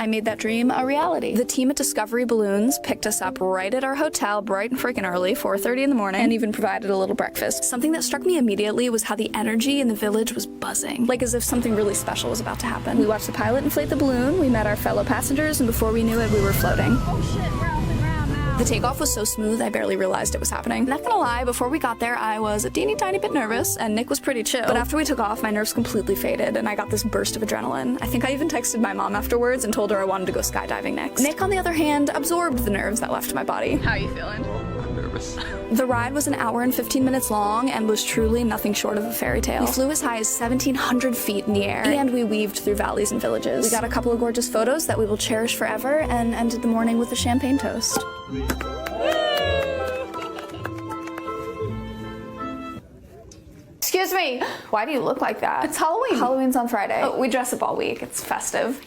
I made that dream a reality. The team at Discovery Balloons picked us up right at our hotel bright and freaking early, 4:30 in the morning, and even provided a little breakfast. Something that struck me immediately was how the energy in the village was buzzing, like as if something really special was about to happen. We watched the pilot inflate the balloon, we met our fellow passengers, and before we knew it, we were floating. Oh shit, we're off the ground now. The takeoff was so smooth, I barely realized it was happening. Not gonna lie, before we got there, I was a teeny tiny bit nervous, and Nick was pretty chill. But after we took off, my nerves completely faded, and I got this burst of adrenaline. I think I even texted my mom afterwards and told her I wanted to go skydiving next. Nick, on the other hand, absorbed the nerves that left my body. How are you feeling? I'm nervous. The ride was an hour and 15 minutes long and was truly nothing short of a fairy tale. We flew as high as 1,700 feet in the air, and we weaved through valleys and villages. We got a couple of gorgeous photos that we will cherish forever, and ended the morning with a champagne toast. Excuse me, why do you look like that? It's Halloween. Halloween's on Friday. Oh, we dress up all week. It's festive.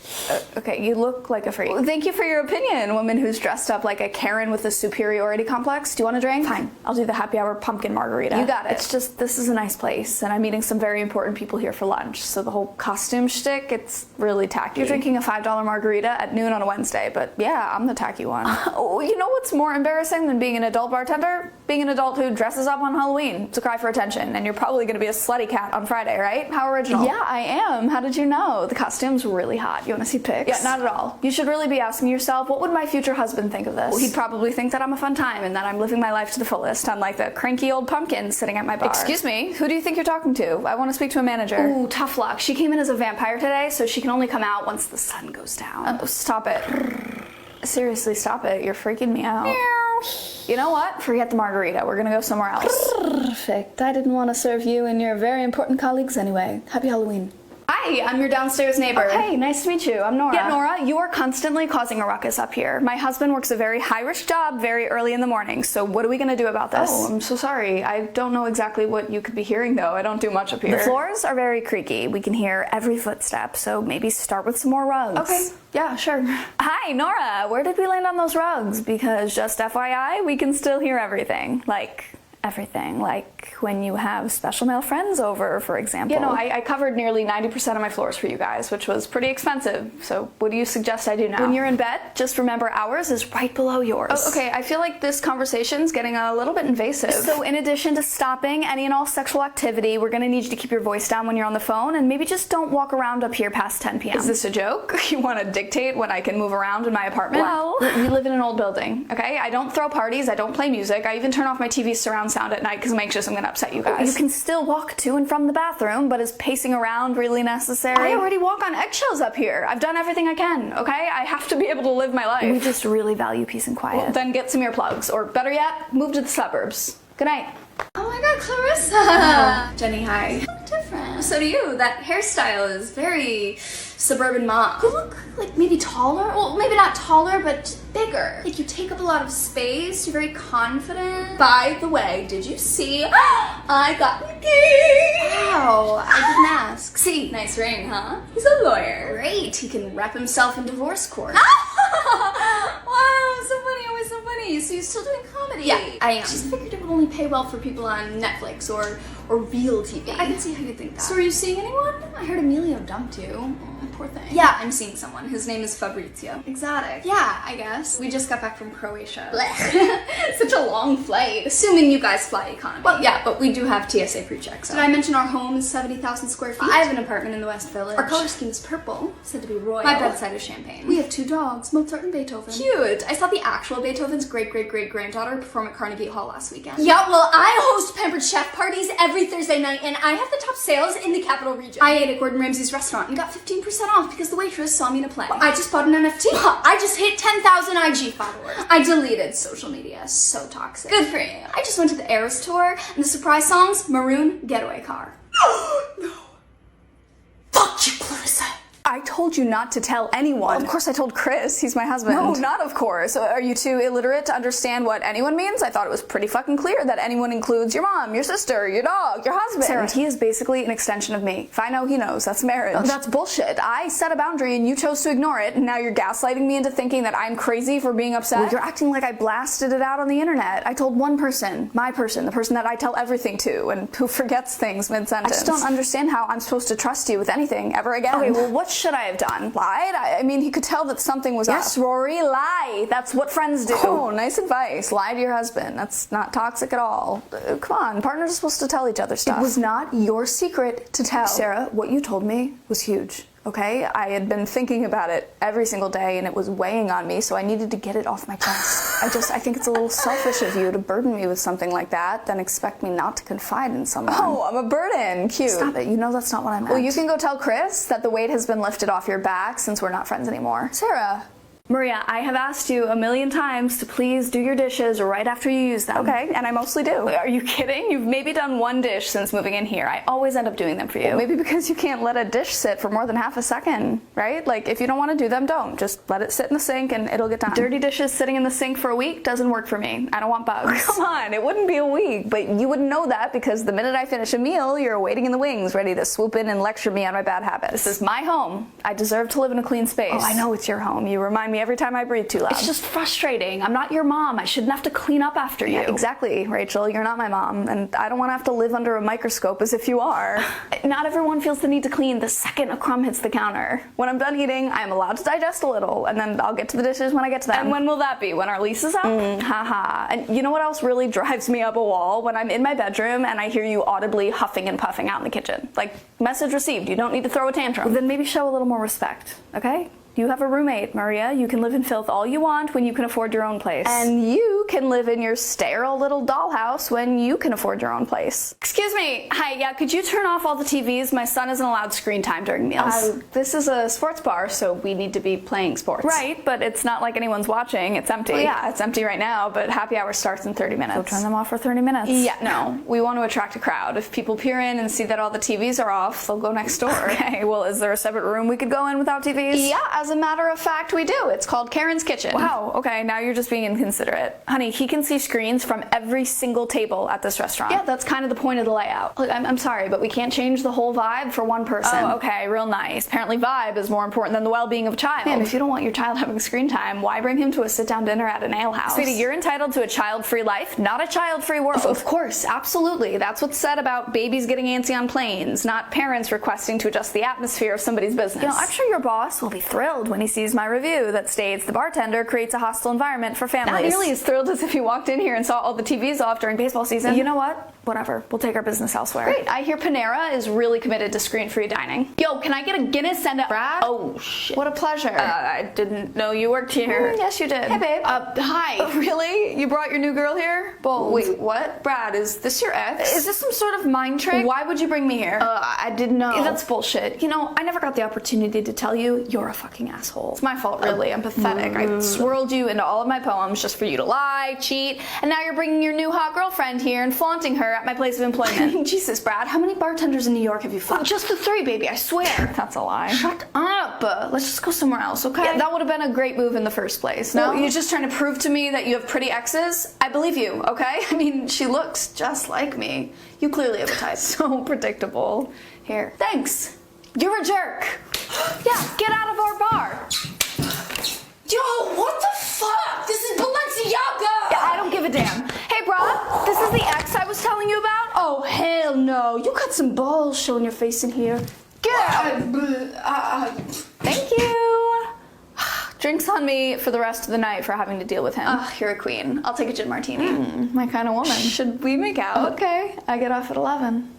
Okay, you look like a freak. Well, thank you for your opinion, woman who's dressed up like a Karen with a superiority complex. Do you want a drink? Fine, I'll do the happy hour pumpkin margarita. You got it. It's just, this is a nice place, and I'm meeting some very important people here for lunch, so the whole costume shtick, it's really tacky. You're drinking a $5 margarita at noon on a Wednesday, but Yeah, I'm the tacky one. oh, you know what's more embarrassing than being an adult bartender? Being an adult who dresses up on Halloween to cry for attention, and you're probably gonna be a slutty cat on Friday, right? How original. Yeah, I am. How did you know? The costume's really hot. You wanna see pics? Yeah, not at all. You should really be asking yourself, what would my future husband think of this? Well, he'd probably think that I'm a fun time and that I'm living my life to the fullest, unlike the cranky old pumpkin sitting at my bar. Excuse me, who do you think you're talking to? I want to speak to a manager. Ooh, tough luck. She came in as a vampire today, so she can only come out once the sun goes down. Oh, stop it. Seriously, stop it. You're freaking me out. You know what? Forget the margarita. We're gonna go somewhere else. Perfect. I didn't want to serve you and your very important colleagues anyway. Happy Halloween. Hi, I'm your downstairs neighbor. Oh, hey, nice to meet you. I'm Nora. Yeah, Nora, you are constantly causing a ruckus up here. My husband works a very high-risk job very early in the morning, so what are we gonna do about this? Oh, I'm so sorry. I don't know exactly what you could be hearing, though. I don't do much up here. The floors are very creaky. We can hear every footstep, so maybe start with some more rugs. Okay, yeah, sure. Hi, Nora, where did we land on those rugs? Because just FYI, we can still hear everything. Like, everything. Like when you have special male friends over, for example. Yeah, no, I covered nearly 90% of my floors for you guys, which was pretty expensive. So what do you suggest I do now? When you're in bed, just remember ours is right below yours. Oh, okay, I feel like this conversation's getting a little bit invasive. So in addition to stopping any and all sexual activity, we're gonna need you to keep your voice down when you're on the phone, and maybe just don't walk around up here past 10 p.m. Is this a joke? You want to dictate when I can move around in my apartment? Well, we live in an old building, okay? I don't throw parties, I don't play music, I even turn off my TV surround sound at night because I'm anxious I'm gonna upset you guys. You can still walk to and from the bathroom, but is pacing around really necessary? I already walk on eggshells up here. I've done everything I can, okay? I have to be able to live my life. We just really value peace and quiet. Well, then get some earplugs, or better yet, move to the suburbs. Good night. Oh my god, Clarissa! Jenny, hi. You look different. So do you. That hairstyle is very suburban mom. You look like maybe taller. Well, maybe not taller, but bigger. Like you take up a lot of space. You're very confident. By the way, did you see I got engaged? Wow, I didn't ask. See, nice ring, huh? He's a lawyer. Great, he can rep himself in divorce court. Wow, so funny, always so funny. So you're still doing comedy? Yeah, I am. Just figured it would only pay well for people on Netflix or real TV. I can see how you think that. So are you seeing anyone? I heard Emilio dumped you. Oh, poor thing. Yeah, I'm seeing someone. His name is Fabrizio. Exotic. Yeah, I guess. We just got back from Croatia. Such a long flight. Assuming you guys fly economy. Well, yeah, but we do have TSA pre-check. So. Did I mention our home is 70,000 square feet? I have an apartment in the West Village. Our color scheme is purple, said to be royal. My bedside is champagne. We have 2 dogs, Mozart and Beethoven. Cute. I saw the actual Beethoven's great-great-great-granddaughter perform at Carnegie Hall last weekend. Yeah, well, I host Pampered Chef parties every Thursday night, and I have the top sales in the capital region. I ate at Gordon Ramsay's restaurant and got 15% off because the waitress saw me in a play. Well, I just bought an NFT. I just hit 10,000 IG followers. I deleted social media. So toxic. Good for you. I just went to the Eras tour, and the surprise songs, Maroon, Getaway Car. No. Fuck you, Clarissa. I told you not to tell anyone. Well, of course I told Chris. He's my husband. No, not of course. Are you too illiterate to understand what anyone means? I thought it was pretty fucking clear that anyone includes your mom, your sister, your dog, your husband. Sarah, he is basically an extension of me. If I know, he knows. That's marriage. Oh, That's bullshit. I set a boundary and you chose to ignore it, and now you're gaslighting me into thinking that I'm crazy for being upset. Well, you're acting like I blasted it out on the internet. I told one person, my person, the person that I tell everything to, and who forgets things mid-sentence. I just don't understand how I'm supposed to trust you with anything ever again. Okay, well, what should I have done? Lied? I mean, he could tell that something was up. Yes, Rory, lie. That's what friends do. Oh, nice advice. Lie to your husband. That's not toxic at all. Come on, partners are supposed to tell each other stuff. It was not your secret to tell. Sarah, what you told me was huge. Okay, I had been thinking about it every single day and it was weighing on me, so I needed to get it off my chest. I think it's a little selfish of you to burden me with something like that, then expect me not to confide in someone. Oh, I'm a burden. Cute. Stop it. You know that's not what I meant. Well, you can go tell Chris that the weight has been lifted off your back since we're not friends anymore. Sarah. Maria, I have asked you a million times to please do your dishes right after you use them. Okay, and I mostly do. Are you kidding? You've maybe done one dish since moving in here. I always end up doing them for you. Well, maybe because you can't let a dish sit for more than half a second, right? Like, if you don't want to do them, don't. Just let it sit in the sink and it'll get done. Dirty dishes sitting in the sink for a week doesn't work for me. I don't want bugs. Come on, it wouldn't be a week, but you wouldn't know that because the minute I finish a meal, you're waiting in the wings, ready to swoop in and lecture me on my bad habits. This is my home. I deserve to live in a clean space. Oh, I know it's your home. You remind me every time I breathe too loud. It's just frustrating. I'm not your mom. I shouldn't have to clean up after you. Yeah, exactly, Rachel. You're not my mom, and I don't want to have to live under a microscope as if you are. Not everyone feels the need to clean the second a crumb hits the counter. When I'm done eating, I'm allowed to digest a little, and then I'll get to the dishes when I get to them. And when will that be? When our lease is up? Haha. And you know what else really drives me up a wall? When I'm in my bedroom and I hear you audibly huffing and puffing out in the kitchen. Like, message received. You don't need to throw a tantrum. Well, then maybe show a little more respect, okay? You have a roommate, Maria. You can live in filth all you want when you can afford your own place. And you can live in your sterile little dollhouse when you can afford your own place. Excuse me. Hi, yeah, could you turn off all the TVs? My son isn't allowed screen time during meals. This is a sports bar, so we need to be playing sports. Right, but it's not like anyone's watching. It's empty. Well, yeah, it's empty right now, but happy hour starts in 30 minutes. So turn them off for 30 minutes. Yeah, no. We want to attract a crowd. If people peer in and see that all the TVs are off, they'll go next door. Okay, well, is there a separate room we could go in without TVs? Yeah, as a matter of fact, we do. It's called Karen's Kitchen. Wow, okay, now you're just being inconsiderate. Honey, he can see screens from every single table at this restaurant. Yeah, that's kind of the point of the layout. Look, I'm sorry, but we can't change the whole vibe for one person. Oh, okay, real nice. Apparently vibe is more important than the well-being of a child. Man, if you don't want your child having screen time, why bring him to a sit-down dinner at an ale house? Sweetie, you're entitled to a child-free life, not a child-free world. Of course, absolutely. That's what's said about babies getting antsy on planes, not parents requesting to adjust the atmosphere of somebody's business. You know, I'm sure your boss will be thrilled when he sees my review that states the bartender creates a hostile environment for families. Not nearly as thrilled as if he walked in here and saw all the TVs off during baseball season. You know what? Whatever. We'll take our business elsewhere. Great. I hear Panera is really committed to screen-free dining. Yo, can I get a Guinness and a... Brad? Oh, shit. What a pleasure. I didn't know you worked here. Yes, you did. Hey, babe. Hi. Oh, really? You brought your new girl here? Well, wait, what? Brad, is this your ex? Is this some sort of mind trick? Why would you bring me here? I didn't know. That's bullshit. You know, I never got the opportunity to tell you you're a fucking asshole. It's my fault, really. I'm pathetic. I swirled you into all of my poems just for you to lie, cheat, and now you're bringing your new hot girlfriend here and flaunting her at my place of employment. Jesus, Brad, how many bartenders in New York have you fucked? Just the 3, baby, I swear. That's a lie. Shut up. Let's just go somewhere else, okay? Yeah, that would have been a great move in the first place. No? You're just trying to prove to me that you have pretty exes? I believe you, okay? I mean, she looks just like me. You clearly have a type. So predictable. Here. Thanks. You're a jerk. Yeah, get out of our bar. Yo, what the fuck? This is Balenciaga! Yeah, I don't give a damn. Hey, Brad, this is the ex I was telling you about? Oh, hell no. You got some balls showing your face in here. Get out. Thank you. Drinks on me for the rest of the night for having to deal with him. You're a queen. I'll take a gin martini. My kind of woman. Should we make out? Okay, I get off at 11.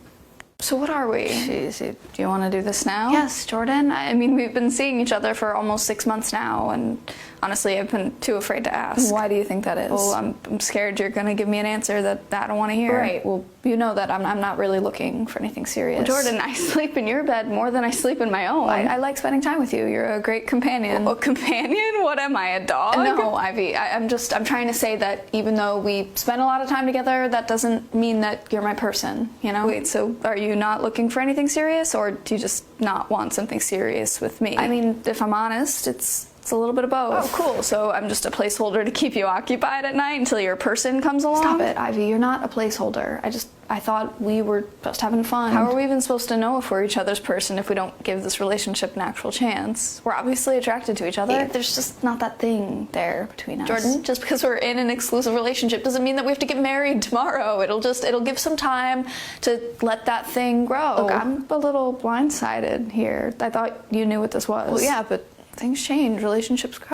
So what are we? Jeez, do you want to do this now? Yes, Jordan. I mean, we've been seeing each other for almost 6 months now, and honestly, I've been too afraid to ask. Why do you think that is? Well, I'm scared you're going to give me an answer that I don't want to hear. Right. Well, you know that I'm not really looking for anything serious. Well, Jordan, I sleep in your bed more than I sleep in my own. I like spending time with you. You're a great companion. A companion? What am I, a dog? No, Ivy. I'm trying to say that even though we spend a lot of time together, that doesn't mean that you're my person, you know? Wait, so are you not looking for anything serious, or do you just not want something serious with me? I mean, if I'm honest, it's It's a little bit of both. Oh, cool. So I'm just a placeholder to keep you occupied at night until your person comes along? Stop it, Ivy. You're not a placeholder. I thought we were just having fun. How are we even supposed to know if we're each other's person if we don't give this relationship an actual chance? We're obviously attracted to each other. Hey, there's just not that thing there between us. Jordan, just because we're in an exclusive relationship doesn't mean that we have to get married tomorrow. It'll give some time to let that thing grow. Look, I'm a little blindsided here. I thought you knew what this was. Well, yeah, but things change. Relationships grow.